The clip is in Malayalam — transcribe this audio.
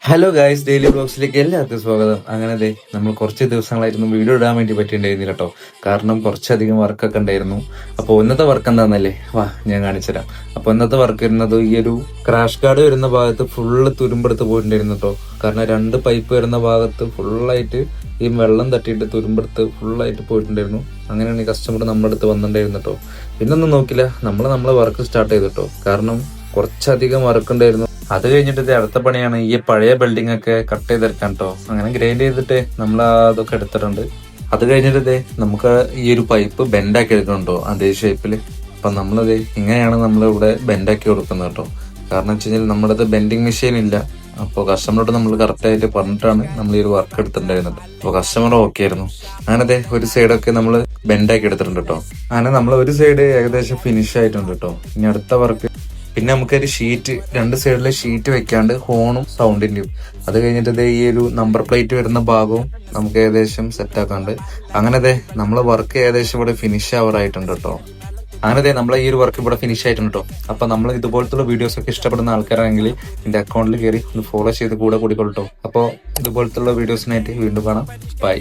ഹലോ ഗായ്സ്, ഡെയിലി ബ്ലോഗ്സിലേക്ക് എല്ലാവർക്കും സ്വാഗതം. അങ്ങനെ ദേ നമ്മൾ കുറച്ച് ദിവസങ്ങളായിരുന്നു വീഡിയോ ഇടാൻ വേണ്ടി പറ്റിയിട്ടുണ്ടായിരുന്നില്ല കേട്ടോ. കാരണം കുറച്ചധികം വർക്കൊക്കെ ഉണ്ടായിരുന്നു. അപ്പോൾ ഇന്നത്തെ വർക്ക് എന്താണെന്നല്ലേ, വാ ഞാൻ കാണിച്ചുതരാം. അപ്പോൾ ഇന്നത്തെ വർക്ക് വരുന്നത് ഈ ഒരു ക്രാഷ് ഗാർഡ് വരുന്ന ഭാഗത്ത് ഫുള്ള് തുരുമ്പെടുത്ത് പോയിട്ടുണ്ടായിരുന്നു കേട്ടോ. കാരണം രണ്ട് പൈപ്പ് വരുന്ന ഭാഗത്ത് ഫുള്ളായിട്ട് ഈ വെള്ളം തട്ടിയിട്ട് തുരുമ്പെടുത്ത് ഫുള്ളായിട്ട് പോയിട്ടുണ്ടായിരുന്നു. അങ്ങനെയാണ് ഈ കസ്റ്റമർ നമ്മുടെ അടുത്ത് വന്നിട്ടുണ്ടായിരുന്നു കേട്ടോ. പിന്നൊന്നും നോക്കില്ല, നമ്മളെ വർക്ക് സ്റ്റാർട്ട് ചെയ്തു കേട്ടോ. കാരണം കുറച്ചധികം വർക്ക് ഉണ്ടായിരുന്നു. അത് കഴിഞ്ഞിട്ട് ഇത് അടുത്ത പണിയാണ് ഈ പഴയ ബിൽഡിംഗ് ഒക്കെ കട്ട് ചെയ്തെടുക്കാൻ കേട്ടോ. അങ്ങനെ ഗ്രൈൻഡ് ചെയ്തിട്ട് നമ്മൾ അതൊക്കെ എടുത്തിട്ടുണ്ട്. അത് കഴിഞ്ഞിട്ട് ഇതേ നമുക്ക് ഈ ഒരു പൈപ്പ് ബെൻഡാക്കി എടുക്കണുണ്ടോ അതേ ഷേപ്പിൽ. അപ്പൊ നമ്മളിത് ഇങ്ങനെയാണ് നമ്മൾ ഇവിടെ ബെൻഡാക്കി കൊടുക്കുന്നത് കേട്ടോ. കാരണം വെച്ച് കഴിഞ്ഞാൽ നമ്മുടെ അടുത്ത് ബെൻഡിങ് മെഷീൻ ഇല്ല. അപ്പോൾ കസ്റ്റമറോട് നമ്മൾ കറക്റ്റ് ആയിട്ട് പറഞ്ഞിട്ടാണ് നമ്മൾ ഈ ഒരു വർക്ക് എടുത്തിട്ടുണ്ടായിരുന്നത്. അപ്പോൾ കസ്റ്റമർ ഓക്കെ ആയിരുന്നു. അങ്ങനെ ഒരു സൈഡൊക്കെ നമ്മൾ ബെൻഡാക്കി എടുത്തിട്ടുണ്ട് കേട്ടോ. അങ്ങനെ നമ്മൾ ഒരു സൈഡ് ഏകദേശം ഫിനിഷ് ആയിട്ടുണ്ട് കേട്ടോ. ഇനി അടുത്ത വർക്ക് പിന്നെ നമുക്കൊരു ഷീറ്റ്, രണ്ട് സൈഡിലെ ഷീറ്റ് വെക്കാണ്ട് ഹോണും സൗണ്ടിന്റെയും. അത് കഴിഞ്ഞിട്ട് ഈ ഒരു നമ്പർ പ്ലേറ്റ് വരുന്ന ഭാഗവും നമുക്ക് ഏകദേശം സെറ്റ് ആക്കാണ്ട്. അങ്ങനെ നമ്മളെ വർക്ക് ഏകദേശം ഇവിടെ ഫിനിഷ് ആവാറായിട്ടുണ്ട് കേട്ടോ. അങ്ങനെ നമ്മളെ ഈ ഒരു വർക്ക് ഇവിടെ ഫിനിഷ് ആയിട്ടുണ്ട് കേട്ടോ. അപ്പൊ നമ്മൾ ഇതുപോലത്തുള്ള വീഡിയോസ് ഒക്കെ ഇഷ്ടപ്പെടുന്ന ആൾക്കാരാണെങ്കിൽ എന്റെ അക്കൗണ്ടിൽ കയറി ഒന്ന് ഫോളോ ചെയ്ത് കൂടെ കൂടിക്കൊള്ളട്ടോ. അപ്പോൾ ഇതുപോലത്തുള്ള വീഡിയോസിനായിട്ട് വീണ്ടും കാണാം. ബൈ.